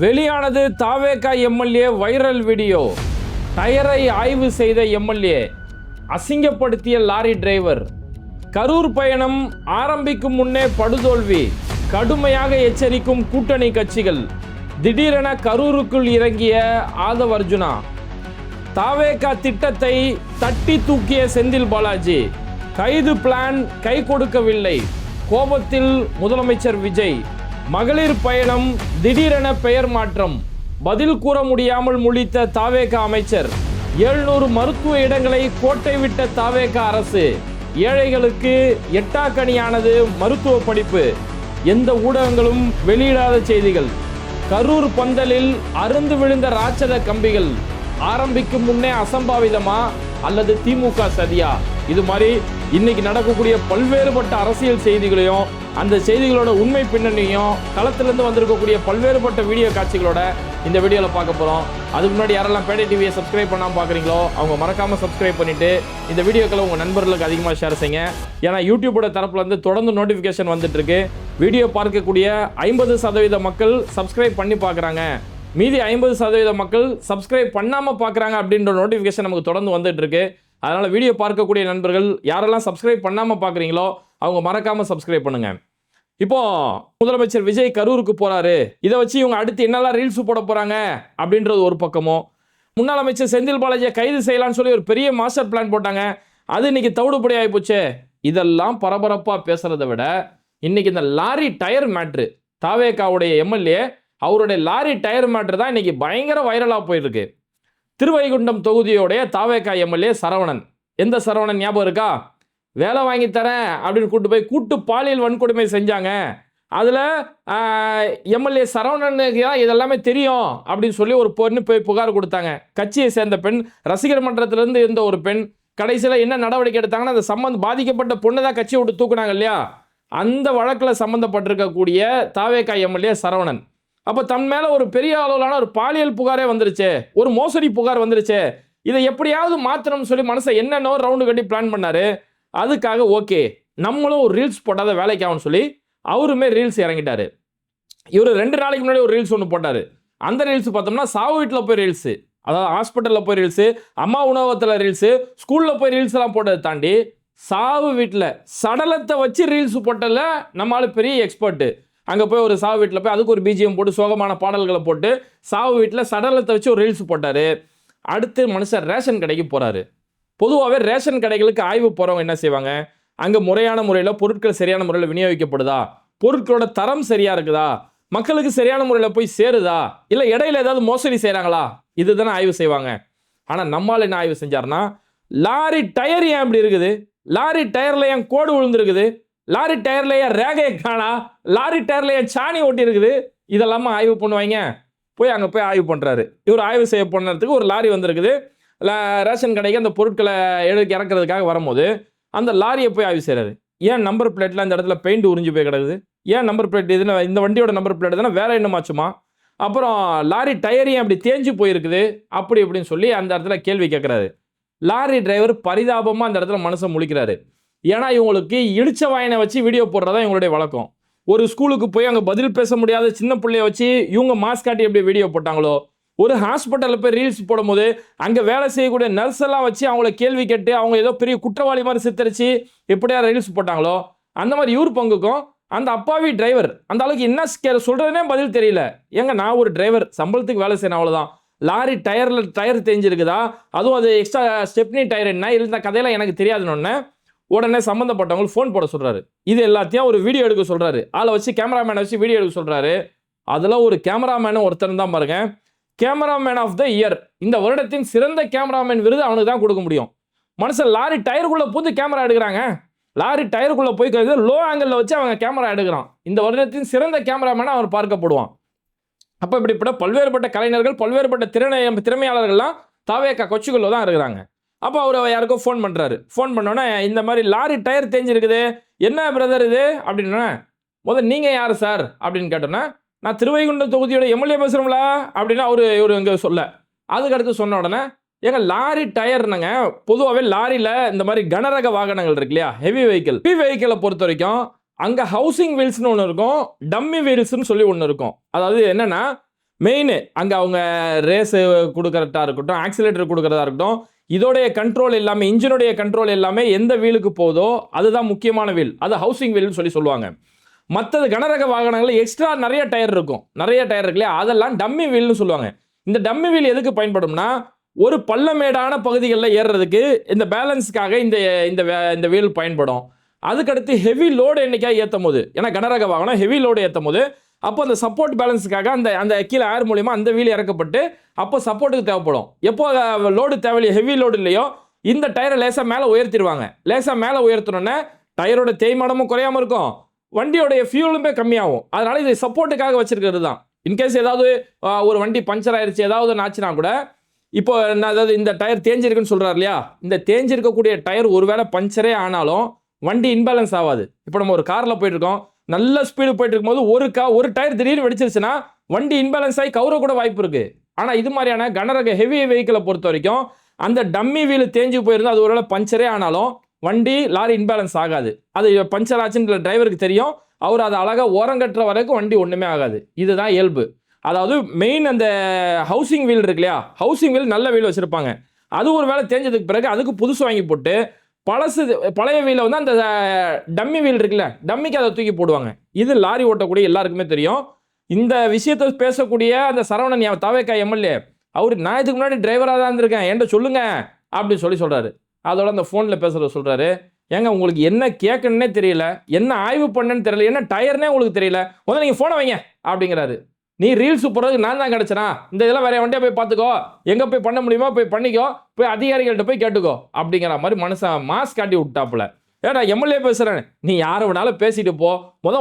வெளியானது தாவேகா MLA viral video. டயரை ஆய்வு செய்த எம்எல்ஏ அசிங்கப்படுத்திய லாரி டிரைவர். கரூர் பயணம் ஆரம்பிக்கும் முன்னே படுதோல்வி, கடுமையாக எச்சரிக்கும் கூட்டணி கட்சிகள். திடீரென கரூருக்குள் இறங்கிய ஆதவ் அர்ஜுனா. தாவேகா திட்டத்தை தட்டி தூக்கிய செந்தில் பாலாஜி. கைது பிளான் கை கொடுக்கவில்லை, கோபத்தில் முதலமைச்சர் விஜய். மகளிர் பயணம் திடீரென பெயர் மாற்றம், பதில் கூற முடியாமல் முழித்த தாவேகா அமைச்சர். 700 மருத்துவ இடங்களை கோட்டை விட்ட தாவேகா அரசு. ஏழைகளுக்கு எட்டாக்கணியானது மருத்துவ படிப்பு. எந்த ஊடகங்களும் வெளியிடாத செய்திகள். கரூர் பந்தலில் அருந்து விழுந்த ராட்சத கம்பிகள். ஆரம்பிக்கும் முன்னே அசம்பாவிதமா அல்லது திமுக சதியா? இது மாதிரி இன்னைக்கு நடக்கக்கூடிய பல்வேறுபட்ட அரசியல் செய்திகளையும் அந்த செய்திகளோட உண்மை பின்னணியும் களத்திலிருந்து வந்திருக்கக்கூடிய பல்வேறுபட்ட வீடியோ காட்சிகளோட இந்த வீடியோவில் பார்க்க போகிறோம். அதுக்கு முன்னாடி யாரெல்லாம் பேடை டிவியை சப்ஸ்கிரைப் பண்ணாமல் பார்க்குறீங்களோ அவங்க மறக்காமல் சப்ஸ்கிரைப் பண்ணிவிட்டு இந்த வீடியோக்களை உங்கள் நண்பர்களுக்கு அதிகமாக ஷேர் செய்யுங்க. ஏன்னா யூடியூபோட தரப்புலேருந்து தொடர்ந்து நோட்டிஃபிகேஷன் வந்துட்டு இருக்கு. வீடியோ பார்க்கக்கூடிய 50% மக்கள் சப்ஸ்கிரைப் பண்ணி பார்க்குறாங்க, மீதி 50% மக்கள் சப்ஸ்கிரைப் பண்ணாமல் பார்க்குறாங்க அப்படின்ற நோட்டிஃபிகேஷன் நமக்கு தொடர்ந்து வந்துட்டு இருக்கு. அதனால் வீடியோ பார்க்கக்கூடிய நண்பர்கள் யாரெல்லாம் சப்ஸ்கிரைப் பண்ணாமல் பார்க்குறீங்களோ அவங்க மறக்காமல் சப்ஸ்கிரைப் பண்ணுங்க. இப்போ முதலமைச்சர் விஜய் கரூருக்கு போறாரு. இதை வச்சு இவங்க அடுத்து என்னெல்லாம் ரீல்ஸ் போட போறாங்க அப்படின்றது ஒரு பக்கமோ, முன்னாள் அமைச்சர் செந்தில் பாலாஜியை கைது செய்யலாம்னு சொல்லி ஒரு பெரிய மாஸ்டர் பிளான் போட்டாங்க, அது இன்னைக்கு தவிடுபடி ஆகி போச்சு. இதெல்லாம் பரபரப்பா பேசுறதை விட இன்னைக்கு இந்த லாரி டயர் மேட்ரு, தாவேகாவுடைய எம்எல்ஏ அவருடைய லாரி டயர் மேட்ரு தான் இன்னைக்கு பயங்கர வைரலா போயிருக்கு. திருவைகுண்டம் தொகுதியோடைய தாவேகா எம்எல்ஏ சரவணன். எந்த சரவணன் ஞாபகம் இருக்கா? வேலை வாங்கி தரேன் அப்படின்னு கூட்டு போய் கூட்டு பாலியல் வன்கொடுமை செஞ்சாங்க. அதில் எம்எல்ஏ சரவணனுக்கு தான் இதெல்லாமே தெரியும் அப்படின்னு சொல்லி ஒரு பொண்ணு போய் புகார் கொடுத்தாங்க. கட்சியை சேர்ந்த பெண், ரசிகர் மன்றத்திலிருந்து இருந்த ஒரு பெண். கடைசியில் என்ன நடவடிக்கை எடுத்தாங்கன்னா, அந்த பாதிக்கப்பட்ட பொண்ணை தான் கட்சியை விட்டு தூக்குனாங்க இல்லையா, அந்த வழக்கில் சம்மந்தப்பட்டிருக்கக்கூடிய தாவேகா எம்எல்ஏ சரவணன். அப்போ தன் மேலே ஒரு பெரிய அளவிலான ஒரு பாலியல் புகாரே வந்துருச்சு, ஒரு மோசடி புகார் வந்துருச்சு. இதை எப்படியாவது மாற்றணும்னு சொல்லி மனசை என்னென்னோ ரவுண்டு கட்டி பிளான் பண்ணாரு. அதுக்காக ஓகே நம்மளும் ஒரு ரீல்ஸ் போட்டாத வேலைக்கு ஆகும்னு சொல்லி அவருமே ரீல்ஸ் இறங்கிட்டாரு. இவர் 2 நாளைக்கு முன்னாடி ஒரு ரீல்ஸ் ஒன்று போட்டார். அந்த ரீல்ஸ் பார்த்தோம்னா சாவு வீட்டில் போய் ரீல்ஸு, அதாவது ஹாஸ்பிட்டலில் போய் ரீல்ஸு, அம்மா உணவகத்தில் ரீல்ஸு, ஸ்கூலில் போய் ரீல்ஸ் எல்லாம் போட்டதை தாண்டி சாவு வீட்டில் சடலத்தை வச்சு ரீல்ஸ் போட்டதில் நம்மளால பெரிய எக்ஸ்பர்ட்டு. அங்கே போய் ஒரு சாவு வீட்டில் போய் அதுக்கு ஒரு பிஜிஎம் போட்டு சோகமான பாடல்களை போட்டு சாவு வீட்டில் சடலத்தை வச்சு ஒரு ரீல்ஸ் போட்டார். அடுத்து மனுஷன் ரேஷன் கடைக்கு போகிறாரு. பொதுவாகவே ரேஷன் கடைகளுக்கு ஆய்வு போகிறவங்க என்ன செய்வாங்க, அங்கே முறையான முறையில் பொருட்கள் சரியான முறையில் விநியோகிக்கப்படுதா, பொருட்களோட தரம் சரியாக இருக்குதா, மக்களுக்கு சரியான முறையில் போய் சேருதா, இல்லை இடையில ஏதாவது மோசடி செய்கிறாங்களா, இதுதானே ஆய்வு செய்வாங்க. ஆனால் நம்மால் என்ன ஆய்வு செஞ்சார்னா, லாரி டயர் ஏன் இப்படி இருக்குது, லாரி டயரில் ஏன் கோடு விழுந்துருக்குது, லாரி டயர்ல ஏன் ரேகையை காணா, லாரி டயர்ல ஏன் சாணி ஓட்டி இருக்குது, இதெல்லாமா ஆய்வு பண்ணுவாங்க. போய் அங்கே போய் ஆய்வு பண்ணுறாரு. இவர் ஆய்வு செய்ய போனதுக்கு ஒரு லாரி வந்திருக்குது. ரேஷன் கடைக்கு அந்த பொருட்களை இறக்குறதுக்காக வரும்போது அந்த லாரியை போய் ஆய்வு செய்கிறாரு. ஏன் நம்பர் பிளேட்டில் அந்த இடத்துல பெயிண்ட் உறிஞ்சு போய் கிடக்குது, ஏன் நம்பர் பிளேட் இதுன்னு இந்த வண்டியோட நம்பர் பிளேட் தானே வேற என்னமாச்சுமா, அப்புறம் லாரி டயர் ஏன் அப்படி தேஞ்சு போயிருக்குது அப்படி இப்படின்னு சொல்லி அந்த இடத்துல கேள்வி கேட்குறாரு. லாரி டிரைவர் பரிதாபமாக அந்த இடத்துல மனசை முழிக்கிறாரு. ஏன்னா இவங்களுக்கு இடிச்ச வாயனை வச்சு வீடியோ போடுறதா இவங்களுடைய வழக்கம். ஒரு ஸ்கூலுக்கு போய் அங்கே பதில் பேச முடியாத சின்ன பிள்ளைய வச்சு இவங்க மாஸ்க் காட்டி எப்படி வீடியோ போட்டாங்களோ, ஒரு ஹாஸ்பிட்டலில் போய் ரீல்ஸ் போடும்போது அங்கே வேலை செய்யக்கூடிய நர்ஸ் எல்லாம் வச்சு அவங்கள கேள்வி கேட்டு அவங்க ஏதோ பெரிய குற்றவாளி மாதிரி சித்தரிச்சு எப்படியா ரீல்ஸ் போட்டாங்களோ, அந்த மாதிரி இவர் பங்குக்கும் அந்த அப்பாவி டிரைவர் அந்த அளவுக்கு என்ன சொல்கிறதுனே பதில் தெரியல. ஏங்க நான் ஒரு டிரைவர், சம்பளத்துக்கு வேலை செய்யணும், அவ்வளோதான். லாரி டயர் தெரிஞ்சிருக்குதா, அதுவும் அது எக்ஸ்ட்ரா ஸ்டெப்னி டயர் என்ன இந்த கதையெல்லாம் எனக்கு தெரியாதுன்னு உடனே சம்மந்தப்பட்டவங்க ஃபோன் போட சொல்கிறாரு. இது எல்லாத்தையும் ஒரு வீடியோ எடுக்க சொல்கிறாரு. ஆளை வச்சு கேமராமேனை வச்சு வீடியோ எடுக்க சொல்கிறாரு. அதில் ஒரு கேமராமேனும் ஒருத்தர் தான் பாருங்க, கேமராமேன் ஆஃப் த இயர், இந்த வருடத்தின் சிறந்த கேமராமேன் விருது அவனுக்கு தான் கொடுக்க முடியும். மனுஷன் லாரி டயருக்குள்ளே பூந்து கேமரா எடுக்கிறாங்க. லாரி டயருக்குள்ளே போய் லோ ஆங்கிளில் வச்சு அவங்க கேமரா எடுக்கிறான். இந்த வருடத்தின் சிறந்த கேமராமேனாக அவர் பார்க்கப்படுவான். அப்போ இப்படிப்பட்ட பல்வேறுபட்ட கலைஞர்கள், பல்வேறுபட்ட திறமையாளர்கள்லாம் தாவேகா கொச்சிக்குள்ளே தான் இருக்கிறாங்க. அப்போ அவர் யாருக்கோ ஃபோன் பண்ணுறாரு. ஃபோன் பண்ணோன்னே இந்த மாதிரி லாரி டயர் தேஞ்சிருக்குது, என்ன பிரதர் இது அப்படின்னா, முதல்ல நீங்கள் யார் சார் அப்படின்னு கேட்டோன்னா, நான் திருவைகுண்டம் தொகுதியோட எம்எல்ஏ பேசுகிறோம்ல அப்படின்னா இவர் இங்கே சொல்ல. அதுக்கடுத்து சொன்ன உடனே, ஏங்க லாரி டயர்னுங்க, பொதுவாகவே லாரியில் இந்த மாதிரி கனரக வாகனங்கள் இருக்கு இல்லையா, ஹெவி வெஹிக்கிளை பொறுத்த வரைக்கும் அங்கே ஹவுசிங் வீல்ஸ்னு ஒன்று இருக்கும், டம்மி வீல்ஸ்னு சொல்லி ஒன்று இருக்கும். அதாவது என்னென்னா மெயின் அங்கே அவங்க ரேஸு கொடுக்கறதா இருக்கட்டும், ஆக்சிலேட்டர் கொடுக்கறதா இருக்கட்டும், இதோடைய கண்ட்ரோல் எல்லாமே, இன்ஜினுடைய கண்ட்ரோல் எல்லாமே எந்த வீலுக்கு போதோ அதுதான் முக்கியமான வீல். அது ஹவுசிங் வீல்னு சொல்லுவாங்க. மற்றது கனரக வாகனங்களில் எக்ஸ்ட்ரா நிறைய டயர் இருக்கும், நிறைய டயர் இருக்கு இல்லையா, அதெல்லாம் டம்மி வீல்னு சொல்லுவாங்க. இந்த டம்மி வீல் எதுக்கு பயன்படும்னா, ஒரு பள்ளமேடான பகுதிகளில் ஏறுறதுக்கு இந்த பேலன்ஸுக்காக இந்த வீல் பயன்படும். அதுக்கடுத்து ஹெவி லோடு என்னைக்கா ஏற்றும் போது, ஏன்னா கனரக வாகனம் ஹெவி லோடு ஏற்றும் போது அப்போ அந்த சப்போர்ட் பேலன்ஸுக்காக அந்த கீழே ஏர் மூலியமா அந்த வீல் இறக்கப்பட்டு அப்போ சப்போர்ட்டுக்கு தேவைப்படும். எப்போ லோடு தேவையில்லையோ, ஹெவி லோடு இல்லையோ, இந்த டயரை லேசாக மேலே உயர்த்திடுவாங்க. லேசாக மேலே உயர்த்தணுன்னே டயரோட தேய்மானமும் குறையாமல் இருக்கும், வண்டியோடைய ஃபியூலுமே கம்மியாகும். அதனால இது சப்போர்ட்டுக்காக வச்சிருக்கிறது தான். இன்கேஸ் ஏதாவது ஒரு வண்டி பஞ்சர் ஆயிடுச்சு, ஏதாவது ஆச்சுன்னா கூட, இப்போ அதாவது இந்த டயர் தேஞ்சிருக்குன்னு சொல்றாரு இல்லையா, இந்த தேஞ்சிருக்கக்கூடிய டயர் ஒருவேளை பஞ்சரே ஆனாலும் வண்டி இன்பேலன்ஸ் ஆகாது. இப்போ நம்ம ஒரு காரில் போயிட்டு இருக்கோம், நல்ல ஸ்பீடு போயிட்டு இருக்கும்போது ஒரு டயர் திடீர்னு வெடிச்சிருச்சுன்னா வண்டி இன்பேலன்ஸ் ஆகி கவுர கூட வாய்ப்பு இருக்கு. ஆனால் இது மாதிரியான கனரக ஹெவி வெஹிக்கிளை பொறுத்த வரைக்கும் அந்த டம்மி வீல் தேஞ்சு போயிருந்தா அது ஒருவேளை பஞ்சரே ஆனாலும் வண்டி லாரி இன்பேலன்ஸ் ஆகாது. அது பஞ்சர் ஆச்சுன்ற டிரைவருக்கு தெரியும், அவர் அதை அழகாக ஓரங்கட்டுற வரைக்கும் வண்டி ஒன்றுமே ஆகாது. இதுதான் இயல்பு. அதாவது மெயின் அந்த ஹவுசிங் வீல் இருக்கு இல்லையா, ஹவுசிங் வீல் நல்ல வீல் வச்சுருப்பாங்க. அது ஒரு வேளை தேஞ்சதுக்கு பிறகு அதுக்கு புதுசு வாங்கி போட்டு பழைய வீலை வந்து அந்த டம்மி வீல் இருக்குல்ல, டம்மிக்கு அதை தூக்கி போடுவாங்க. இது லாரி ஓட்டக்கூடிய எல்லாருக்குமே தெரியும். இந்த விஷயத்தை பேசக்கூடிய அந்த சரவணன் தாவேக்கா எம்எல்ஏ, அவர் நான் இதுக்கு முன்னாடி டிரைவராக தான் இருந்திருக்கேன், என்கிட்ட சொல்லுங்க அப்படின்னு சொல்கிறாரு. அதோட அந்த ஃபோனில் பேசுகிறத சொல்கிறாரு, ஏங்க உங்களுக்கு என்ன கேட்கணுன்னே தெரியல, என்ன ஆய்வு பண்ணேன்னு தெரியல, என்ன டயர்னே உங்களுக்கு தெரியல, முதல்ல நீங்கள் ஃபோனை வைங்க அப்படிங்கிறாரு. நீ ரீல்ஸ் போடுறதுக்கு நான் தான் கிடச்சனா, இந்த இதெல்லாம் வேற வண்டியாக போய் பார்த்துக்கோ, எங்கே போய் பண்ண முடியுமோ போய் பண்ணிக்கோ, போய் அதிகாரிகள்கிட்ட போய் கேட்டுக்கோ அப்படிங்கிற மாதிரி மனுஷன் மாஸ் காட்டி விட்டாப்புல. ஏன்னா எம்எல்ஏ பேசுகிறேன், நீ யாரை வேணாலும் பேசிட்டு போ,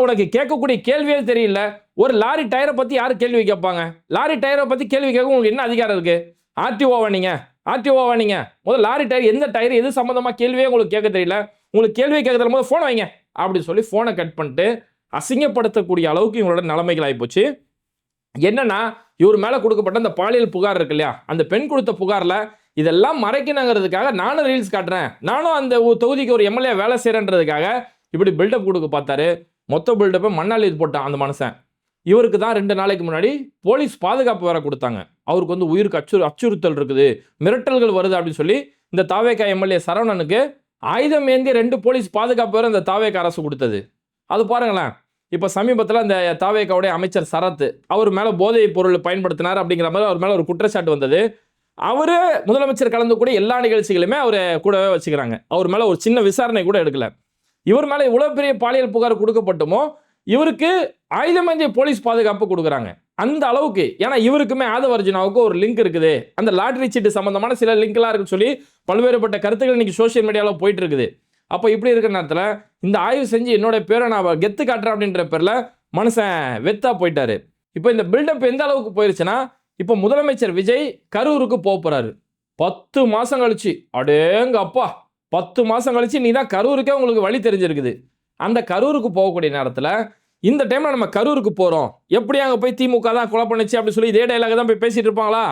உனக்கு கேட்கக்கூடிய கேள்வியே தெரியல. ஒரு லாரி டயரை பற்றி யார் கேள்வி கேட்பாங்க? லாரி டயரை பற்றி கேள்வி கேட்க உங்களுக்கு என்ன அதிகாரம் இருக்குது? ஆர்டிஓவா நீங்கள் முதல் லாரி டயர் எந்த டயர் எது சம்மந்தமாக கேள்வியே உங்களுக்கு கேட்க தெரியல, உங்களுக்கு கேள்வி கேட்கறது போது ஃபோனை வைங்க அப்படின்னு சொல்லி ஃபோனை கட் பண்ணிட்டு அசிங்கப்படுத்தக்கூடிய அளவுக்கு இவங்களோட நிலைமைகள் ஆகிப்போச்சு. என்னன்னா, இவர் மேலே கொடுக்கப்பட்ட அந்த பாலியல் புகார் இருக்கு இல்லையா, அந்த பெண் கொடுத்த புகாரில் இதெல்லாம் மறைக்கணுங்கிறதுக்காக நானும் ரீல்ஸ் காட்டுறேன், நானும் அந்த தொகுதிக்கு ஒரு எம்எல்ஏ வேலை செய்கிறேன்றதுக்காக இப்படி பில்டப் கொடுக்க பார்த்தாரு. மொத்த பில்டப்பை மண்ணால் இது போட்டான் அந்த மனுஷன். இவருக்கு தான் 2 நாளைக்கு முன்னாடி போலீஸ் பாதுகாப்பு வேற கொடுத்தாங்க. அவருக்கு வந்து உயிருக்கு அச்சுறுத்தல் இருக்குது, மிரட்டல்கள் வருது அப்படின்னு சொல்லி இந்த தாவேக்கா எம்எல்ஏ சரவணனுக்கு ஆயுதம் ஏந்தி 2 போலீஸ் பாதுகாப்பு வேற இந்த தாவேக்கா அரசு கொடுத்தது. அது பாருங்களேன். இப்போ சமீபத்தில் அந்த தாவேக்காவுடைய அமைச்சர் சரத், அவர் மேலே போதைப் பொருள் பயன்படுத்தினார் அப்படிங்கிற மாதிரி அவர் மேலே ஒரு குற்றச்சாட்டு வந்தது. அவர் முதலமைச்சர் கலந்துக்கூடிய எல்லா நிகழ்ச்சிகளுமே அவரை கூடவே வச்சுக்கிறாங்க. அவர் மேலே ஒரு சின்ன விசாரணை கூட எடுக்கல. இவர் மேலே இவ்வளோ பெரிய பாலியல் புகார் கொடுக்கப்பட்டுமோ இவருக்கு ஆயுதமேந்திய போலீஸ் பாதுகாப்பு கொடுக்குறாங்க அந்த அளவுக்கு. ஏன்னா இவருக்குமே ஆதவர்ஜுனாவுக்கு ஒரு லிங்க் இருக்குது, அந்த லாட்டரி சீட்டு சம்பந்தமான சில லிங்க்லாம் இருக்குன்னு சொல்லி பல்வேறுபட்ட கருத்துக்கள் இன்னைக்கு சோசியல் மீடியாவில் போயிட்டு இருக்குது. அப்போ இப்படி இருக்கிற நேரத்தில் இந்த ஆய்வு செஞ்சு என்னோட பேரை நான் கெத்து காட்டுறேன் அப்படின்ற பேரில் மனுஷன் வெத்தா போயிட்டாரு. இப்போ இந்த பில்டப் எந்த அளவுக்கு போயிருச்சுன்னா, இப்போ முதலமைச்சர் விஜய் கரூருக்கு போகிறாரு. 10 மாதம் கழிச்சு, அடேங்க அப்பா, 10 மாதம் கழிச்சு நீ தான் கரூருக்கே உங்களுக்கு வழி தெரிஞ்சிருக்குது. அந்த கரூருக்கு போகக்கூடிய நேரத்தில் இந்த டைமில் நம்ம கரூருக்கு போகிறோம், எப்படி அங்கே போய் திமுக தான் கொலை பண்ணிச்சு அப்படின்னு சொல்லி இதே டைலாக தான் போய் பேசிகிட்டு இருப்பாங்களா?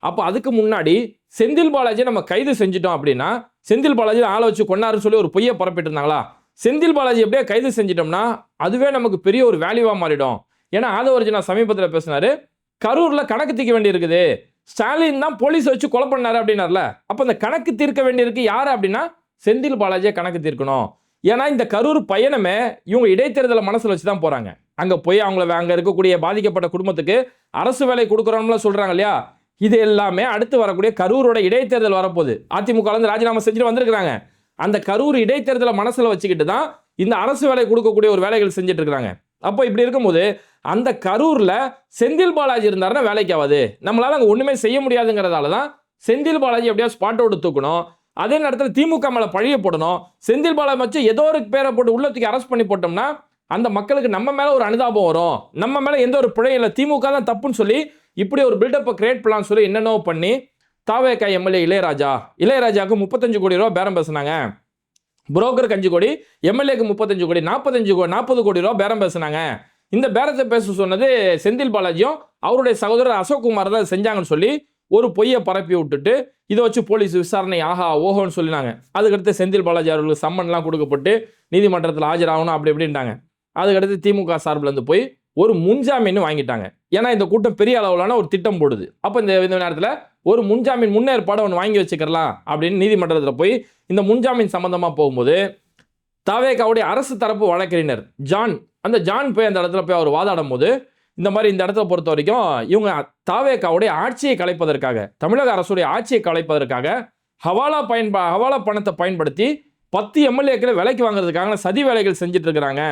அப்போ அதுக்கு முன்னாடி செந்தில் பாலாஜி நம்ம கைது செஞ்சிட்டோம் அப்படின்னா, செந்தில் பாலாஜி ஆளை வச்சு கொண்டாருன்னு சொல்லி ஒரு பொய்யை பரப்பிட்டு இருந்தாங்களா, செந்தில் பாலாஜி எப்படியே கைது செஞ்சிட்டோம்னா அதுவே நமக்கு பெரிய ஒரு வேல்யூவாக மாறிடும். ஏன்னா ஆதவர்ஜுனா சமீபத்தில் பேசினாரு, கரூரில் கணக்கு தீர்க்க வேண்டி இருக்குது, ஸ்டாலின் தான் போலீஸ் வச்சு கொலை பண்ணாரு அப்படின்னார்ல. அப்போ அந்த கணக்கு தீர்க்க வேண்டியிருக்கு யார் அப்படின்னா செந்தில் பாலாஜியை கணக்கு தீர்க்கணும். ஏன்னா இந்த கரூர் பயணமே இவங்க இடைத்தேர்தலை மனசில் வச்சு தான் போகிறாங்க. அங்கே போய் அங்கே இருக்கக்கூடிய பாதிக்கப்பட்ட குடும்பத்துக்கு அரசு வேலை கொடுக்குறோம்லாம் சொல்கிறாங்க இல்லையா, இது எல்லாமே அடுத்து வரக்கூடிய கரூரோட இடைத்தேர்தல் வரப்போகுது. அதிமுக ராஜினாமா செஞ்சுட்டு வந்திருக்கிறாங்க. அந்த கரூர் இடைத்தேர்தலை மனசில் வச்சுக்கிட்டு தான் இந்த அரசு வேலை கொடுக்கக்கூடிய ஒரு வேலைகள் செஞ்சுட்டு இருக்கிறாங்க. அப்போ இப்படி இருக்கும்போது அந்த கரூரில் செந்தில் பாலாஜி இருந்தாருன்னா வேலைக்கு ஆகாது, நம்மளால அங்கே ஒன்றுமே செய்ய முடியாதுங்கிறதால தான் செந்தில் பாலாஜி எப்படியா ஸ்பாட் அவுட் தூக்கணும், அதே நேரத்தில் திமுக மேலே பழிய போடணும். செந்தில் பாலாஜி வச்சு ஏதோ ஒரு பேரை போட்டு உள்ளத்துக்கு அரெஸ்ட் பண்ணி போட்டோம்னா அந்த மக்களுக்கு நம்ம மேலே ஒரு அனுதாபம் வரும், நம்ம மேலே எந்த ஒரு பிழை இல்லை, திமுக தான் தப்புன்னு சொல்லி இப்படி ஒரு பில்டப்பை கிரியேட் பண்ணலாம்னு சொல்லி என்னென்னோ பண்ணி தாவேக்கா எம்எல்ஏ இளையராஜாவுக்கு 35 கோடி ரூபா பேரம் பேசினாங்க. புரோக்கருக்கு 5 கோடி, எம்எல்ஏக்கு 35 கோடி, 40 கோடி ரூபா பேரம் பேசினாங்க. இந்த பேரத்தை பேச சொன்னது செந்தில் பாலாஜியும் அவருடைய சகோதரர் அசோக்குமார் தான் செஞ்சாங்கன்னு சொல்லி ஒரு பொய்யை பரப்பி விட்டுட்டு இதை வச்சு போலீஸ் விசாரணை ஆஹா ஓஹோன்னு சொல்லினாங்க. அதுக்கடுத்து செந்தில் பாலாஜி அவர்களுக்கு சம்மன்லாம் கொடுக்கப்பட்டு நீதிமன்றத்தில் ஆஜராகணும் அப்படி இப்படின்ட்டாங்க. அதுக்கடுத்து திமுக சார்பில் இருந்து போய் ஒரு முன்ஜாமீன் வாங்கிட்டாங்க. ஏன்னா இந்த கூட்டம் பெரிய அளவிலான ஒரு திட்டம் போடுது. அப்போ இந்த நேரத்தில் ஒரு முன்ஜாமீன் முன்னேற்பாடு ஒன்று வாங்கி வச்சுக்கலாம் அப்படின்னு நீதிமன்றத்தில் போய் இந்த முன்ஜாமீன் சம்பந்தமாக போகும்போது தாவேகாவுடைய அரசு தரப்பு வழக்கறிஞர் அந்த ஜான் போய் அந்த இடத்துல போய் அவர் வாதாடும் போது இந்த மாதிரி இந்த இடத்துல பொறுத்த வரைக்கும் இவங்க தாவேகாவுடைய ஆட்சியை கலைப்பதற்காக, தமிழக அரசுடைய ஆட்சியை கலைப்பதற்காக ஹவாலா பணத்தை பயன்படுத்தி 10 எம்எல்ஏக்களை விலைக்கு வாங்குறதுக்காக சதி வேலைகள் செஞ்சுட்டு இருக்கிறாங்க.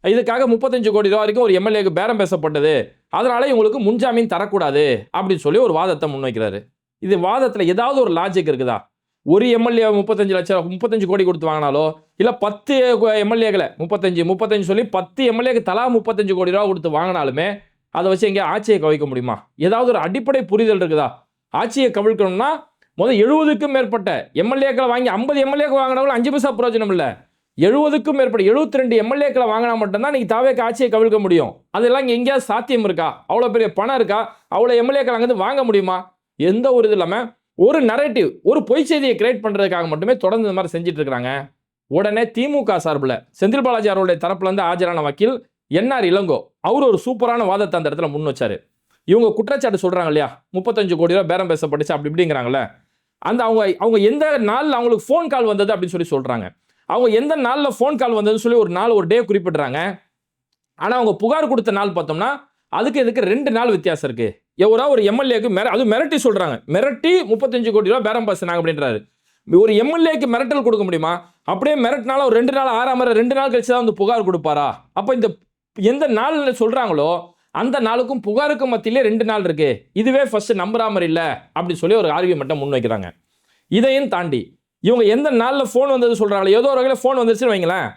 இதுக்காக 35 கோடி ரூபாய் வரைக்கும் ஒரு எம்எல்ஏக்கு பேரம் பேசப்பட்டது, அதனால இவங்களுக்கு முன்ஜாமீன் தரக்கூடாது அப்படின்னு சொல்லி ஒரு வாதத்தை முன்வைக்கிறாரு. இது வாதத்தில் ஏதாவது ஒரு லாஜிக் இருக்குதா? ஒரு எம்எல்ஏ 35 கோடி கொடுத்து வாங்கினாலோ இல்லை 10 எம்எல்ஏக்களை 35 சொல்லி 10 எம்எல்ஏக்கு தலா 35 கோடி ரூபா கொடுத்து வாங்கினாலுமே அதை வச்சு எங்கேயா ஆட்சியை கவிழ்க்க முடியுமா? ஏதாவது ஒரு அடிப்படை புரிதல் இருக்குதா? ஆட்சியை கவிழ்க்கணும்னா முதல் 70க்கும் மேற்பட்ட எம்எல்ஏக்களை வாங்கி 50 எம்எல்ஏக்கள் வாங்கினவங்களும் 5 பைசா பிரயோஜனம் இல்லை. 70க்கும் மேற்பட்ட 72 எம்எல்ஏக்களை வாங்கினா மட்டும்தான் நீங்கள் தாவேக ஆட்சியை கவிழ்க்க முடியும். அதெல்லாம் இங்கே எங்கேயாவது சாத்தியம் இருக்கா? அவ்வளோ பெரிய பணம் இருக்கா? அவ்வளோ எம்எல்ஏக்கள் அங்கேருந்து வாங்க முடியுமா? எந்த ஒரு இது இல்லாமல் ஒரு நரேட்டிவ், ஒரு பொய் செய்தியை கிரியேட் பண்ணுறதுக்காக மட்டுமே தொடர்ந்து இந்த மாதிரி செஞ்சுட்டு இருக்கிறாங்க. உடனே திமுக சார்பில் செந்தில் பாலாஜி அவருடைய தரப்புலேருந்து ஆஜரான வக்கீல் என்ஆர் இளங்கோ அவர் ஒரு சூப்பரான வாதத்தை அந்த இடத்துல முன் வச்சார். இவங்க குற்றச்சாட்டு சொல்கிறாங்க இல்லையா, 35 கோடி ரூபா பேரம் பேசப்பட்டுச்சு அப்படி இப்படிங்கிறாங்களே, அந்த அவங்க எந்த நாளில் அவங்களுக்கு ஃபோன் கால் வந்தது அப்படின்னு சொல்லி சொல்கிறாங்க. அவங்க எந்த நாளில் ஃபோன் கால் வந்ததுன்னு சொல்லி ஒரு டே குறிப்பிட்றாங்க. ஆனால் அவங்க புகார் கொடுத்த நாள் பார்த்தோம்னா அதுக்கு இதுக்கு 2 நாள் வித்தியாசம் இருக்குது. ஒரு எம்எல்ஏக்கு அதுவும் மிரட்டி சொல்கிறாங்க, மிரட்டி 35 கோடி ரூபா பேரம் பேசினாங்க அப்படின்றாரு. ஒரு எம்எல்ஏக்கு மிரட்டல் கொடுக்க முடியுமா? அப்படியே மிரட்டினால ஒரு 2 நாள் 6ஆம் 2 நாள் கழிச்சு தான் வந்து புகார் கொடுப்பாரா? அப்போ இந்த எந்த நாளில் சொல்கிறாங்களோ அந்த நாளுக்கும் புகாருக்கும் மத்தியிலே 2 நாள் இருக்கு. இதுவே ஃபர்ஸ்ட் நம்புறாம இல்லை அப்படின்னு சொல்லி ஒரு ஆர்கியூமெண்ட்டை முன்வைக்கிறாங்க. இதையும் தாண்டி இவங்க எந்த நாளில் ஃபோன் வந்தது சொல்கிறாங்களோ, ஏதோ ஒரு வகையில் ஃபோன் வந்துருச்சுன்னு வைங்களேன்,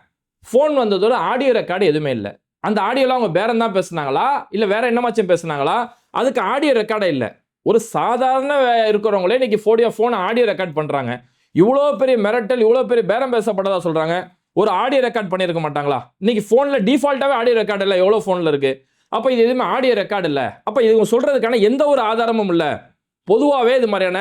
ஃபோன் வந்ததோட ஆடியோ ரெக்கார்டு எதுவுமே இல்லை. அந்த ஆடியோலாம் அவங்க பேரம் தான் பேசுனாங்களா இல்லை வேற என்னமாச்சும் பேசுனாங்களா? அதுக்கு ஆடியோ ரெக்கார்டே இல்லை. ஒரு சாதாரண இருக்கிறவங்களே இன்னைக்கு ஃபோனை ஆடியோ ரெக்கார்ட் பண்ணுறாங்க. இவ்வளோ பெரிய மிரட்டல், இவ்வளோ பெரிய பேரம் பேசப்பட்டதா சொல்கிறாங்க. ஒரு ஆடியோ ரெக்கார்ட் பண்ணியிருக்க மாட்டாங்களா? இன்னைக்கு ஃபோனில் டிஃபால்ட்டாகவே ஆடியோ ரெக்கார்டு இல்லை, எவ்வளோ ஃபோனில் இருக்குது. அப்போ இது எதுவுமே ஆடியோ ரெக்கார்டு இல்லை. அப்போ இது சொல்கிறதுக்கான எந்த ஒரு ஆதாரமும் இல்லை. பொதுவாகவே இது மாதிரியான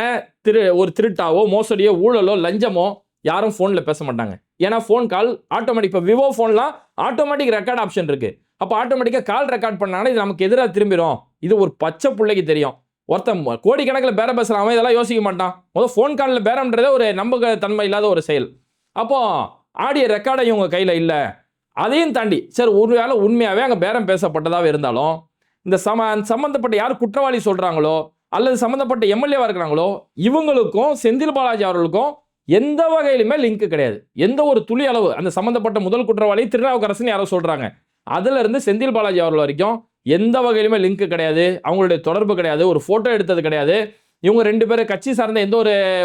ஒரு திருட்டாவோ மோசடியோ ஊழலோ லஞ்சமோ யாரும் ஃபோனில் பேச மாட்டாங்க. ஏன்னா ஃபோன் கால் ஆட்டோமேட்டிக், இப்போ விவோ ஃபோன்லாம் ஆட்டோமேட்டிக் ரெக்கார்ட் ஆப்ஷன் இருக்குது. அப்போ ஆட்டோமேட்டிக்காக கால் ரெக்கார்ட் பண்ணாங்கன்னா இது நமக்கு எதிராக திரும்பிடும். இது ஒரு பச்சை பிள்ளைக்கு தெரியும். ஒருத்தன் கோடிக்கணக்கில் பேரம் பேசுகிறான், இதெல்லாம் யோசிக்க மாட்டான். முதல் ஃபோன் காலில் பேரம்ன்றதே ஒரு நம்பக தன்மை இல்லாத ஒரு செயல். அப்போ ஆடியோ ரெக்கார்டை இவங்க கையில் இல்லை. அதையும் தாண்டி சரி ஒருவேளை உண்மையாகவே அங்கே பேரம் பேசப்பட்டதாக இருந்தாலும் இந்த சம்மந்தப்பட்ட யார் குற்றவாளி சொல்கிறாங்களோ அல்லது சம்மந்தப்பட்ட எம்எல்ஏவாக இருக்கிறாங்களோ இவங்களுக்கும் செந்தில் பாலாஜி அவர்களுக்கும் எந்த வகையிலுமே லிங்க் கிடையாது. எந்த ஒரு துளி அளவு அந்த சம்மந்தப்பட்ட முதல் குற்றவாளி திருநாவுக்கரசன் யாரோ சொல்கிறாங்க, அதிலிருந்து செந்தில் பாலாஜி அவர்கள் வரைக்கும் எந்த வகையிலுமே லிங்க் கிடையாது, அவங்களுடைய தொடர்பு கிடையாது, ஒரு ஃபோட்டோ எடுத்தது கிடையாது. இவங்க 2 பேரும் கட்சி சார்ந்த எந்த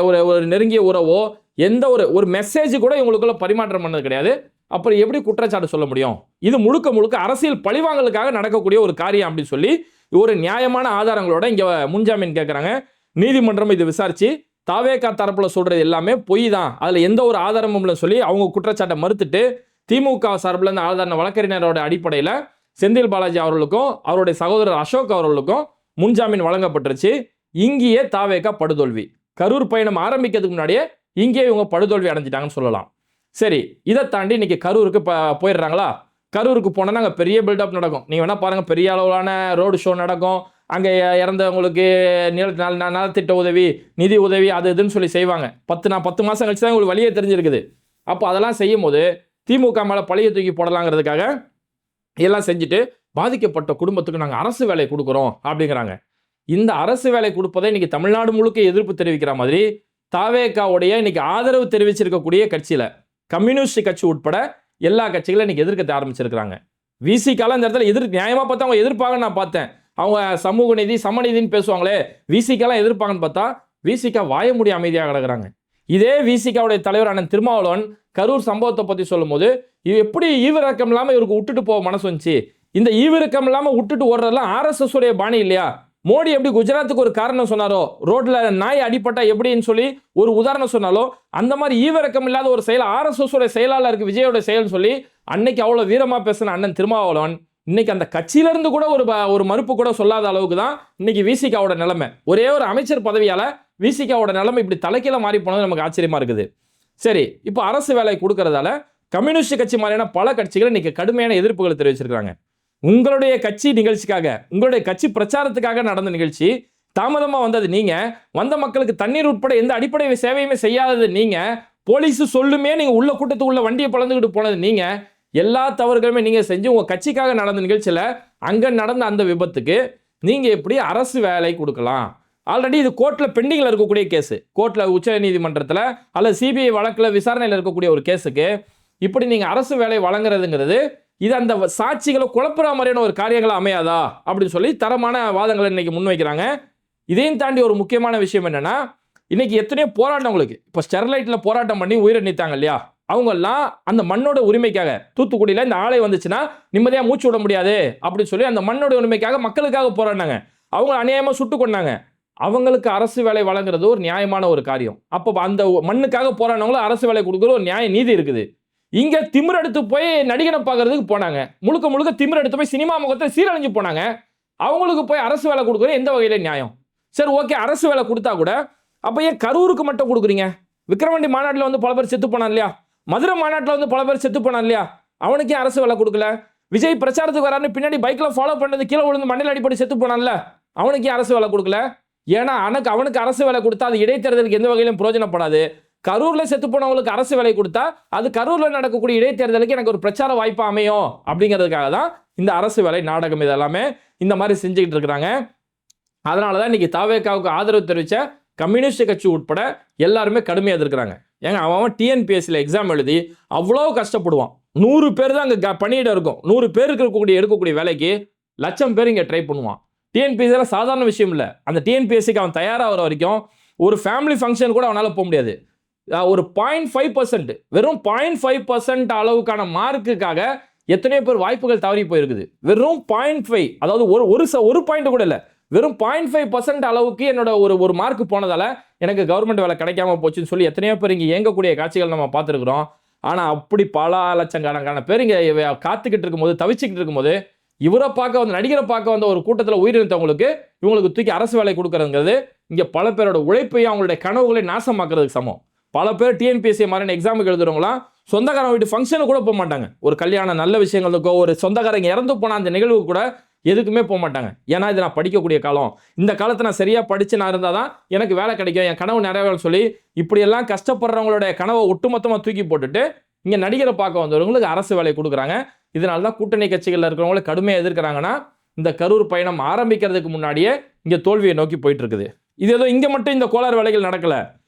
ஒரு நெருங்கிய உறவோ எந்த ஒரு மெசேஜ் கூட இவங்களுக்குள்ள பரிமாற்றம் பண்ணது கிடையாது. அப்புறம் எப்படி குற்றச்சாட்டு சொல்ல முடியும்? இது முழுக்க முழுக்க அரசியல் பழிவாங்கலுக்காக நடக்கக்கூடிய ஒரு காரியம் அப்படின்னு சொல்லி ஒரு நியாயமான ஆதாரங்களோட இங்கே முன்ஜாமீன் கேட்குறாங்க. நீதிமன்றம் இது விசாரித்து தாவேகா தரப்புல சொல்றது எல்லாமே பொய் தான், அதில் எந்த ஒரு ஆதாரமும் இல்லை சொல்லி அவங்க குற்றச்சாட்டை மறுத்துட்டு திமுக சார்பில் இந்த ஆதார வழக்கறிஞரோட அடிப்படையில் செந்தில் பாலாஜி அவர்களுக்கும் அவருடைய சகோதரர் அசோக் அவர்களுக்கும் முன்ஜாமீன் வழங்கப்பட்டுருச்சு. இங்கேயே தாவேகா படுதோல்வி. கரூர் பயணம் ஆரம்பிக்கிறதுக்கு முன்னாடியே இங்கேயே இவங்க படுதோல்வி அடைஞ்சிட்டாங்கன்னு சொல்லலாம். சரி, இதை தாண்டி இன்னைக்கு கரூருக்கு போயிடுறாங்களா? கரூருக்கு போனால் அங்கே பெரிய பில்டப் நடக்கும். நீங்கள் வேணால் பாருங்கள், பெரிய அளவிலான ரோடு ஷோ நடக்கும். அங்கே இறந்தவங்களுக்கு நலத்திட்ட உதவி, நிதி உதவி, அது இதுன்னு சொல்லி செய்வாங்க. 10 மாதம் கழிச்சு தான் உங்களுக்கு வழியே தெரிஞ்சிருக்குது. அப்போ அதெல்லாம் செய்யும் போது திமுக மேலே பழைய தூக்கி போடலாங்கிறதுக்காக எல்லாம் செஞ்சுட்டு பாதிக்கப்பட்ட குடும்பத்துக்கு நாங்கள் அரசு வேலை கொடுக்குறோம் அப்படிங்கிறாங்க. இந்த அரசு வேலை கொடுப்பதை இன்னைக்கு தமிழ்நாடு முழுக்க எதிர்ப்பு தெரிவிக்கிற மாதிரி தாவேகாவுடைய இன்னைக்கு ஆதரவு தெரிவிச்சிருக்கக்கூடிய கட்சியில் கம்யூனிஸ்ட் கட்சி உட்பட எல்லா கட்சிகளும் இன்னைக்கு எதிர்க்க ஆரம்பிச்சிருக்கிறாங்க. விசிகாலாம் இந்த இடத்துல நியாயமாக பார்த்தா அவங்க எதிர்ப்பாங்கன்னு நான் பார்த்தேன். அவங்க சமூக நீதி சமநீதினு பேசுவாங்களே, விசிகாலாம் எதிர்ப்பாங்கன்னு பார்த்தா விசிகா வாய மூடி அமைதியாக கிடக்குறாங்க. இதே விசிகாவுடைய தலைவர் அண்ணன் திருமாவளவன் கரூர் சம்பவத்தை பற்றி சொல்லும் போது இது எப்படி ஈவிரக்கம் இல்லாமல் இவருக்கு விட்டுட்டு போக மனசு வந்துச்சு? இந்த ஈவிரக்கம் இல்லாமல் விட்டுட்டு ஓடுறதெல்லாம் ஆர்எஸ்எஸ் உடைய பாணி இல்லையா? மோடி எப்படி குஜராத்துக்கு ஒரு காரணம் சொன்னாரோ, ரோட்ல நாய் அடிப்பட்டா எப்படின்னு சொல்லி ஒரு உதாரணம் சொன்னாலோ, அந்த மாதிரி ஈவிரக்கம் இல்லாத ஒரு செயல் ஆர்எஸ்எஸ் உடைய செயலாளருக்கு விஜயோட செயல் சொல்லி அன்னைக்கு அவ்வளோ வீரமா பேசின அண்ணன் திருமாவளவன் இன்னைக்கு அந்த கட்சியிலிருந்து கூட ஒரு மறுப்பு கூட சொல்லாத அளவுக்கு தான் இன்னைக்கு விசிகாவோட நிலைமை. ஒரே ஒரு அமைச்சர் பதவியால விசிகாவோட நிலைமை இப்படி தலைக்கீழ மாறி போனது நமக்கு ஆச்சரியமா இருக்குது. சரி, இப்போ அரசு வேலை கொடுக்கறதால கம்யூனிஸ்ட் கட்சி மாதிரியான பல கட்சிகள் இன்னைக்கு கடுமையான எதிர்ப்புகளை தெரிவிச்சிருக்காங்க. உங்களுடைய கட்சி நிகழ்ச்சிக்காக, உங்களுடைய கட்சி பிரச்சாரத்துக்காக நடந்த நிகழ்ச்சி. தாமதமா வந்தது நீங்க, வந்த மக்களுக்கு தண்ணீர் உட்பட எந்த அடிப்படை சேவையுமே செய்யாதது நீங்க, போலீஸ் சொல்லுமே நீங்க உள்ள கூட்டத்துக்குள்ள வண்டியை பிளந்துக்கிட்டு போனது நீங்க, எல்லா தவறுகளுமே நீங்க செஞ்சு உங்க கட்சிக்காக நடந்த நிகழ்ச்சியில அங்க நடந்த அந்த விபத்துக்கு நீங்க எப்படி அரசு வேலை கொடுக்கலாம்? ஆல்ரெடி இது கோர்ட்ல பெண்டிங்ல இருக்கக்கூடிய கேஸ், கோர்ட்ல உச்ச நீதிமன்றத்தில் அல்லது சிபிஐ வழக்கில் விசாரணையில் இருக்கக்கூடிய ஒரு கேஸுக்கு இப்படி நீங்க அரசு வேலை வழங்குறதுங்கிறது இது அந்த சாட்சிகளை குழப்புற மாதிரியான ஒரு காரியங்களை அமையாதா அப்படின்னு சொல்லி தரமான வாதங்களை இன்னைக்கு முன்வைக்கிறாங்க. இதையும் தாண்டி ஒரு முக்கியமான விஷயம் என்னன்னா, இன்னைக்கு எத்தனையோ போராட்டங்களுக்கு, இப்போ ஸ்டெர்லைட்ல போராட்டம் பண்ணி உயிரிழந்தாங்க இல்லையா, அவங்கெல்லாம் அந்த மண்ணோட உரிமைக்காக, தூத்துக்குடியில் இந்த ஆலை வந்துச்சுன்னா நிம்மதியாக மூச்சு விட முடியாது அப்படின்னு சொல்லி அந்த மண்ணோட உரிமைக்காக மக்களுக்காக போராடினாங்க. அவங்க அநியாயமாக சுட்டு கொண்டாங்க. அவங்களுக்கு அரசு வேலை வழங்குறது ஒரு நியாயமான ஒரு காரியம். அப்போ அந்த மண்ணுக்காக போராடினவங்களும் அரசு வேலை கொடுக்குற ஒரு நியாய நீதி இருக்குது. இங்க திமிர் எடுத்து போய் நடிகனை பார்க்கறதுக்கு போனாங்க, முழுக்க முழுக்க திமிர் எடுத்து போய் சினிமா முகத்தை சீரழிஞ்சு போனாங்க. அவங்களுக்கு போய் அரசு வேலை கொடுக்குறது எந்த வகையில நியாயம்? சரி, ஓகே, அரசு வேலை கொடுத்தா கூட அப்ப ஏன் கரூருக்கு மட்டும் கொடுக்குறீங்க? விக்கிரவாண்டி மாநாட்டில் வந்து பல பேர் செத்து போனான் இல்லையா, மதுரை மாநாட்டில் வந்து பல பேர் செத்து போனான் இல்லையா, அவனுக்கே அரசு வேலை கொடுக்கல. விஜய் பிரச்சாரத்துக்கு வராருன்னு பின்னாடி பைக்ல ஃபாலோ பண்ணது கீழே விழுந்து மண்ணில் அடிப்படை செத்து போனான்ல, அவனுக்கே அரசு வேலை கொடுக்கல. ஏன்னா அவனுக்கு அரசு வேலை கொடுத்தா அது இடைத்தேர்தலுக்கு எந்த வகையிலும் பிரயோஜனப்படாது. கரூர்ல செத்து போனவங்களுக்கு அரசு வேலை கொடுத்தா அது கரூர்ல நடக்கக்கூடிய இடைத்தேர்தலுக்கு எனக்கு ஒரு பிரச்சார வாய்ப்பு அமையும் அப்படிங்கிறதுக்காக தான் இந்த அரசு வேலை நாடகம் இதெல்லாமே இந்த மாதிரி செஞ்சுக்கிட்டு இருக்கிறாங்க. அதனால தான் இன்னைக்கு தாவேகாவுக்கு ஆதரவு தெரிவித்த கம்யூனிஸ்ட் கட்சி உட்பட எல்லாருமே கடுமையாக எதிர்க்கிறாங்க. ஏங்க, அவன் டிஎன்பிஎஸ்சியில் எக்ஸாம் எழுதி அவ்வளோ கஷ்டப்படுவான். 100 பேர் தான் அங்கே பணியிடம் இருக்கும். 100 பேர் எடுக்கக்கூடிய வேலைக்கு 1,00,000 பேர் இங்கே ட்ரை பண்ணுவான். டிஎன்பிஎஸ்சியில் சாதாரண விஷயம் இல்லை. அந்த டிஎன்பிஎஸ்சிக்கு அவன் தயாராகிற வரைக்கும் ஒரு ஃபேமிலி ஃபங்க்ஷன் கூட அவனால் போக முடியாது. ஒரு 0.5%, வெறும் 0.5% அளவுக்கான மார்க்குக்காக எத்தனையோ பேர் வாய்ப்புகள் தவறி போயிருக்குது. வெறும் 0.5, அதாவது ஒரு பாயிண்ட் கூட இல்லை, வெறும் 0.5% அளவுக்கு என்னோட ஒரு மார்க் போனதால எனக்கு கவர்மெண்ட் வேலை கிடைக்காம போச்சுன்னு சொல்லி எத்தனையோ பேர் இங்கே இயங்கக்கூடிய காட்சிகள் நம்ம பார்த்துருக்குறோம். ஆனால் அப்படி பல லட்சக்கணக்கான பேர் இங்கே காத்துக்கிட்டு இருக்கும்போது, தவிச்சுக்கிட்டு இருக்கும்போது, இவரை பார்க்க வந்து நடிகரை பார்க்க வந்த ஒரு கூட்டத்தில் உயிரிழந்தவங்களுக்கு இவங்களுக்கு தூக்கி அரசு வேலை கொடுக்கறதுங்கிறது இங்கே பல பேரோட உழைப்பையும் அவங்களுடைய கனவுகளை நாசமாக்குறதுக்கு சமம். பல பேர் டிஎன்பிஎஸ்சி மாதிரியான எக்ஸாமுக்கு எழுதுறவங்களாம் சொந்தக்காரன் வீட்டு ஃபங்க்ஷனுக்கு கூட போக மாட்டாங்க. ஒரு கல்யாணம் நல்ல விஷயங்களுக்கோ ஒரு சொந்தக்காரங்க இறந்து போன அந்த நிகழ்வு கூட எதுக்குமே போக மாட்டாங்க. ஏன்னா இது நான் படிக்கக்கூடிய காலம், இந்த காலத்தை நான் சரியாக படித்து நான் இருந்தால் தான் எனக்கு வேலை கிடைக்கும், என் கனவு நிறைவேறும் சொல்லி இப்படியெல்லாம் கஷ்டப்படுறவங்களுடைய கனவை ஒட்டுமொத்தமாக தூக்கி போட்டுட்டு இங்கே நடிகரை பார்க்க வந்தவங்களுக்கு அரசு வேலை கொடுக்குறாங்க. இதனால தான் கூட்டணி கட்சிகளில் இருக்கிறவங்கள கடுமையாக எதிர்க்கிறாங்கன்னா, இந்த கரூர் பயணம் ஆரம்பிக்கிறதுக்கு முன்னாடியே இங்கே தோல்வியை நோக்கி போயிட்டு இருக்குது. இது ஏதோ இங்கே மட்டும் இந்த கோளாறு வேலைகள் நடக்கலை.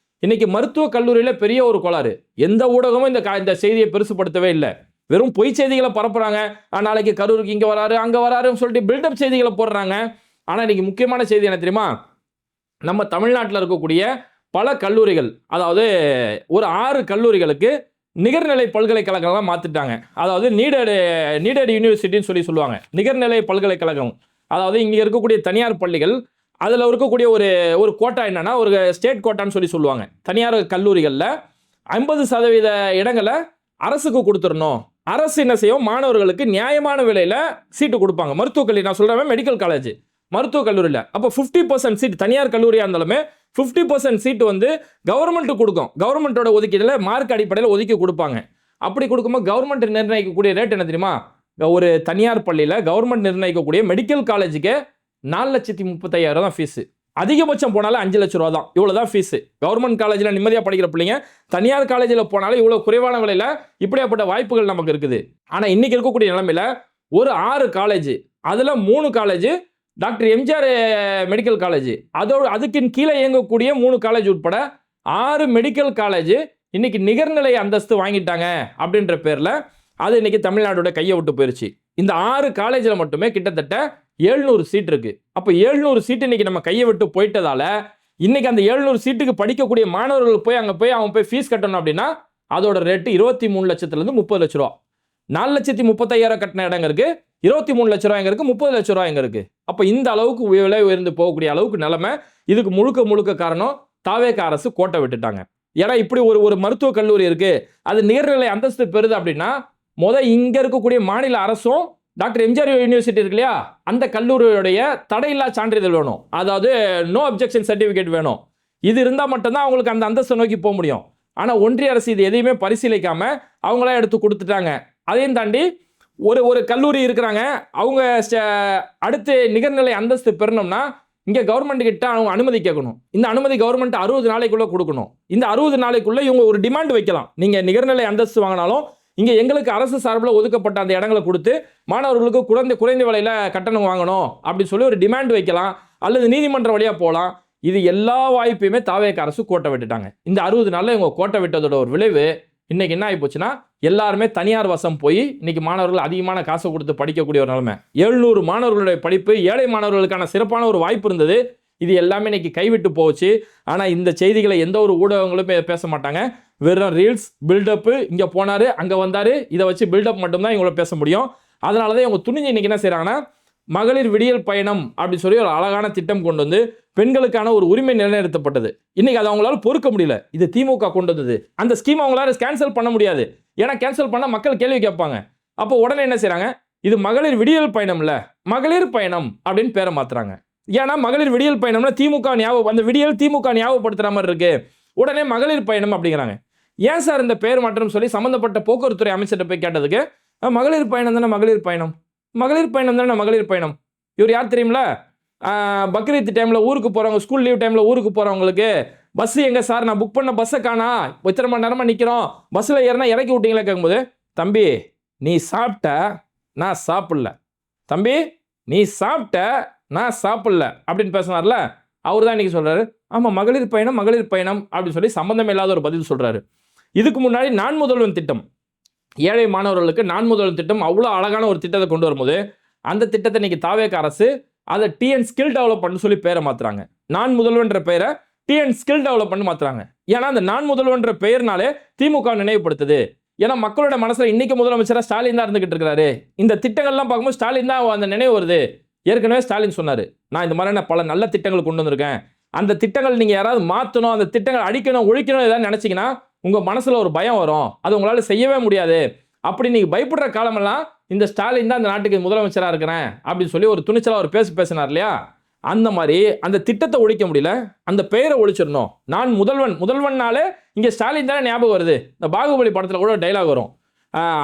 இன்னைக்கு மருத்துவக் கல்லூரியில் பெரிய ஒரு கோளாறு. எந்த ஊடகமும் இந்த செய்தியை பெருசுப்படுத்தவே இல்லை. வெறும் பொய் செய்திகளை பரப்புறாங்க. நாளைக்கு கரூருக்கு இங்கே வராரு அங்கே வராருன்னு சொல்லிட்டு பில்டப் செய்திகளை போடுறாங்க. ஆனால் இன்னைக்கு முக்கியமான செய்தி என்ன தெரியுமா? நம்ம தமிழ்நாட்டில் இருக்கக்கூடிய பல கல்லூரிகள், அதாவது ஒரு 6 கல்லூரிகளுக்கு நிகர்நிலை பல்கலைக்கழகங்களாக மாற்றிட்டாங்க. அதாவது நீடட் யூனிவர்சிட்டின்னு சொல்லுவாங்க. நிகர்நிலை பல்கலைக்கழகம், அதாவது இங்கே இருக்கக்கூடிய தனியார் பள்ளிகள், அதில் இருக்கக்கூடிய ஒரு கோட்டா என்னன்னா, ஒரு ஸ்டேட் கோட்டான்னு சொல்லுவாங்க. தனியார் கல்லூரிகளில் 50% இடங்களை அரசுக்கு கொடுத்துடணும். அரசு என்ன செய்யும், மாணவர்களுக்கு நியாயமான விலையில் சீட்டு கொடுப்பாங்க. மருத்துவக் கல்லூரி நான் சொல்கிறேன், மெடிக்கல் காலேஜ், மருத்துவக் கல்லூரியில் அப்போ 50% சீட், தனியார் கல்லூரியாக இருந்தாலுமே 50% சீட்டு வந்து கவர்மெண்ட்டு கொடுக்கும். கவர்மெண்ட்டோட ஒதுக்கீட்டில் மார்க் அடிப்படையில் ஒதுக்கி கொடுப்பாங்க. அப்படி கொடுக்கும்போது கவர்மெண்ட் நிர்ணயிக்கக்கூடிய ரேட் என்ன தெரியுமா? ஒரு தனியார் பள்ளியில் கவர்மெண்ட் நிர்ணயிக்கக்கூடிய மெடிக்கல் காலேஜுக்கு 4,35,000 தான் ஃபீஸு. அதிகபட்சம் போனாலும் 5 லட்ச ரூபா தான். இவ்வளோ தான் ஃபீஸு. கவர்மெண்ட் காலேஜில் நிம்மதியாக படிக்கிற பிள்ளைங்க தனியார் காலேஜில் போனாலும் இவ்வளோ குறைவான விலையில் இப்படியாப்பட்ட வாய்ப்புகள் நமக்கு இருக்குது. ஆனால் இன்றைக்கி இருக்கக்கூடிய நிலைமையில் ஒரு 6 காலேஜ், அதில் 3 college doctor MGR medical college, அதுக்கு கீழே இயங்கக்கூடிய 3 காலேஜ் உட்பட 6 மெடிக்கல் காலேஜ் இன்னைக்கு நிகர்நிலை அந்தஸ்து வாங்கிட்டாங்க அப்படின்ற பேரில் அது இன்னைக்கு தமிழ்நாடோட கையை விட்டு போயிருச்சு. இந்த 6 காலேஜில் மட்டுமே கிட்டத்தட்ட 700 சீட் இருக்கு. அப்போ 700 சீட் இன்னைக்கு நம்ம கையை விட்டு போயிட்டதால இன்னைக்கு அந்த 700 சீட்டுக்கு படிக்கக்கூடிய மாணவர்கள் போய் அங்கே போய் அவங்க போய் ஃபீஸ் கட்டணும் அப்படின்னா அதோட ரேட்டு 23 லட்சத்துலேருந்து 30 லட்ச ரூபா. 4,35,000 கட்டின இடங்க இருக்கு, 23 லட்ச ரூபா எங்க இருக்கு, 30 லட்ச ரூபா எங்க இருக்கு. அப்போ இந்த அளவுக்கு விலை உயர்ந்து போகக்கூடிய அளவுக்கு நிலைமை. இதுக்கு முழுக்க காரணம் தாவேக அரசு கோட்டை விட்டுட்டாங்க. ஏன்னா இப்படி ஒரு மருத்துவக் கல்லூரி இருக்கு, அது நிகர்நிலை அந்தஸ்து பெறுது அப்படின்னா இங்க இருக்கக்கூடிய மாநில அரசும் டாக்டர் எம்ஜிஆர் யூனிவர்சிட்டி இருக்கு இல்லையா, அந்த கல்லூரியுடைய தடையில்லா சான்றிதழ் வேணும், அதாவது நோ அப்ஜெக்ஷன் சர்டிஃபிகேட் வேணும். இது இருந்தால் மட்டும்தான் அவங்களுக்கு அந்த அந்தஸ்தை நோக்கி போக முடியும். ஆனால் ஒன்றிய அரசு இது எதையுமே பரிசீலிக்காம அவங்களா எடுத்து கொடுத்துட்டாங்க. அதையும் தாண்டி ஒரு கல்லூரி இருக்கிறாங்க, அவங்க அடுத்து நிகர்நிலை அந்தஸ்து பெறணும்னா இங்கே கவர்மெண்ட் கிட்ட அவங்க அனுமதி கேட்கணும். இந்த அனுமதி கவர்மெண்ட் 60 நாளைக்குள்ள கொடுக்கணும். இந்த 60 நாளைக்குள்ள இவங்க ஒரு டிமாண்ட் வைக்கலாம். நீங்க நிகர்நிலை அந்தஸ்து வாங்கினாலும் இங்க எங்களுக்கு அரசு சார்பில் ஒதுக்கப்பட்ட அந்த இடங்களை கொடுத்து மாணவர்களுக்கு குறைந்த விலையில கட்டணம் வாங்கணும் அப்படின்னு சொல்லி ஒரு டிமாண்ட் வைக்கலாம், அல்லது நீதிமன்ற வழியா போகலாம். இது எல்லா வாய்ப்பையுமே தாவேக அரசு கோட்டை விட்டுட்டாங்க. இந்த 60 நாள்ல இவங்க கோட்டை விட்டதோட ஒரு விளைவு இன்னைக்கு என்ன ஆகி போச்சுன்னா, எல்லாருமே தனியார் வசம் போய் இன்னைக்கு மாணவர்கள் அதிகமான காசை கொடுத்து படிக்கக்கூடிய ஒரு நிலைமை. 700 மாணவர்களுடைய படிப்பு, ஏழை மாணவர்களுக்கான சிறப்பான ஒரு வாய்ப்பு இருந்தது. இது எல்லாமே இன்னைக்கு கைவிட்டு போச்சு. ஆனால் இந்த செய்திகளை எந்த ஒரு ஊடகங்களும் பேச மாட்டாங்க. வெறும் ரீல்ஸ், பில்டப்பு, இங்கே போனார் அங்கே வந்தார், இதை வச்சு பில்டப் மட்டும்தான் இவங்கள பேச முடியும். அதனால தான் இவங்க துணிஞ்சு இன்னைக்கு என்ன செய்கிறாங்கன்னா, மகளிர் விடியல் பயணம் அப்படின்னு சொல்லி ஒரு அழகான திட்டம் கொண்டு வந்து பெண்களுக்கான ஒரு உரிமை நிலைநிறுத்தப்பட்டது. இன்னைக்கு அதை அவங்களால பொறுக்க முடியல. இது திமுக கொண்டு வந்தது. அந்த ஸ்கீம் அவங்களால கேன்சல் பண்ண முடியாது. ஏன்னா கேன்சல் பண்ணால் மக்கள் கேள்வி கேட்பாங்க. அப்போ உடனே என்ன செய்கிறாங்க, இது மகளிர் விடியல் பயணம் இல்லை, மகளிர் பயணம் அப்படின்னு பேரை மாத்துறாங்க. ஏன்னா மகளிர் விடியல் பயணம்னா திமுக ஞாபகம், அந்த விடியல் திமுக ஞாபகப்படுத்துற மாதிரி இருக்கு. உடனே மகளிர் பயணம் அப்படிங்கிறாங்க. ஏன் சார் இந்த பெயர் மாற்றம் சொல்லி சம்பந்தப்பட்ட போக்குவரத்துறை அமைச்சர்கிட்ட போய் கேட்டதுக்கு, மகளிர் பயணம் தானே மகளிர் பயணம், மகளிர் பயணம் தானே மகளிர் பயணம். இவர் யார் தெரியுங்களா? பக்ரீத் டைமில் ஊருக்கு போகிறவங்க, ஸ்கூல் லீவ் டைமில் ஊருக்கு போகிறவங்களுக்கு பஸ் எங்கே சார், நான் புக் பண்ண பஸ்ஸை காணா, எத்தனை மணி நேரமாக நிற்கிறோம், பஸ்ஸில் ஏறினா இறக்கி விட்டீங்களா கேட்கும்போது, தம்பி நீ சாப்பிட்ட நான் சாப்பிடல, தம்பி நீ சாப்பிட்ட நான் சாப்பிடல அப்படின்னு பேசினார்ல, அவர் தான் இன்னைக்கு சொல்கிறாரு, ஆமாம் மகளிர் பயணம் மகளிர் பயணம் அப்படின்னு சொல்லி சம்மந்தம் இல்லாத ஒரு பதில் சொல்கிறாரு. இதுக்கு முன்னாடி நான் முதல்வன் திட்டம், ஏழை மாணவர்களுக்கு நான் முதல்வன் திட்டம், அவ்வளோ அழகான ஒரு திட்டத்தை கொண்டு வரும்போது அந்த திட்டத்தை இன்னைக்கு தாவேக அரசு அதை டிஎன் ஸ்கில் டெவலப்மெண்ட் சொல்லி பேரை மாற்றுறாங்க. நான் முதல்வன்ற பெயரை டிஎன் ஸ்கில் டெவலப்மெண்ட் மாற்றுறாங்க. ஏன்னா அந்த நான் முதல்வன்ற பெயர்னாலே திமுக நினைவுபடுத்துது. ஏன்னா மக்களோட மனசில் இன்னைக்கு முதலமைச்சராக ஸ்டாலின் தான் இருந்துகிட்டு இருக்கிறாரு. இந்த திட்டங்கள்லாம் பார்க்கும்போது ஸ்டாலின் தான் அந்த நினைவு வருது. ஏற்கனவே ஸ்டாலின் சொன்னார், நான் இந்த மாதிரியான பல நல்ல திட்டங்கள் கொண்டு வந்திருக்கேன், அந்த திட்டங்கள் நீங்கள் யாராவது மாற்றணும், அந்த திட்டங்கள் அடிக்கணும் ஒழிக்கணும் ஏதாவது நினச்சிங்கன்னா உங்கள் மனசில் ஒரு பயம் வரும், அது உங்களால் செய்யவே முடியாது. அப்படி நீங்கள் பயப்படுற காலமெல்லாம் இந்த ஸ்டாலின் தான் இந்த நாட்டுக்கு முதலமைச்சராக இருக்கிறேன் அப்படின்னு சொல்லி ஒரு துணிச்சலாக ஒரு பேசினார் இல்லையா, அந்த மாதிரி அந்த திட்டத்தை ஒழிக்க முடியல, அந்த பெயரை ஒழிச்சிடணும். நான் முதல்வன்னாலே இங்கே ஸ்டாலின் தானே ஞாபகம் வருது. இந்த பாகுபலி படத்தில் கூட டைலாக் வரும்,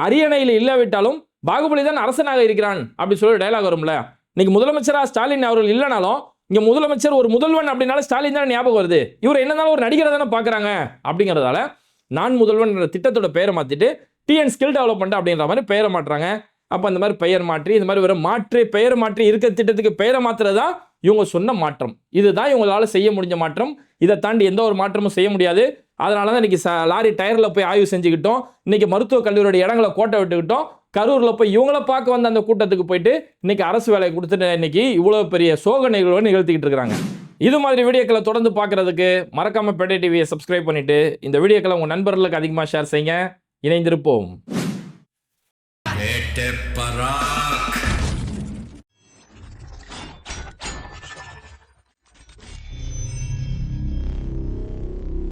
அரியணையில் இல்லாவிட்டாலும் பாகுபலி தான் அரசனாக இருக்கிறான் அப்படி சொல்லி டைலாக் வரும்ல. இன்னைக்கு முதலமைச்சராக ஸ்டாலின் அவர்கள் இல்லைனாலும் இங்கே முதலமைச்சர் ஒரு முதல்வன் அப்படின்னால ஸ்டாலின் தானே ஞாபகம் வருது. இவர் என்னன்னாலும் ஒரு நடிகரை தானே பார்க்குறாங்க. அப்படிங்கிறதால நான் முதல்வன் திட்டத்தோட பெயரை மாற்றிட்டு டிஎன் ஸ்கில் டெவலப்மெண்ட் அப்படின்ற மாதிரி பெயரை மாற்றுறாங்க. அப்போ இந்த மாதிரி பெயர் மாற்றி, இந்த மாதிரி வெறும் பெயர் மாற்றி இருக்கிற திட்டத்துக்கு பெயரை மாற்றுறது தான் இவங்க சொன்ன மாற்றம். இதுதான் இவங்களால செய்ய முடிஞ்ச மாற்றம். இதை தாண்டி எந்த ஒரு மாற்றமும் செய்ய முடியாது. அதனால தான் இன்னைக்கு லாரி டயரில் போய் ஆய்வு செஞ்சுக்கிட்டோம், இன்னைக்கு மருத்துவக் கல்லூரியோட இடங்களை கோட்டை விட்டுக்கிட்டோம், கரூரில் போய் இவங்கள பார்க்க வந்த அந்த கூட்டத்துக்கு போயிட்டு இன்னைக்கு அரசு வேலையை கொடுத்துட்டு இன்னைக்கு இவ்வளோ பெரிய சோக நிகழ்வுகளை நிகழ்த்திக்கிட்டு இருக்கிறாங்க. இது மாதிரி வீடியோக்களை தொடர்ந்து பார்க்கறதுக்கு மறக்காம பேட்டை டிவியை சப்ஸ்கிரைப் பண்ணிட்டு இந்த வீடியோக்களை உங்கள் நண்பர்களுக்கு அதிகமாக ஷேர் செய்யுங்க. இணைந்திருப்போம்.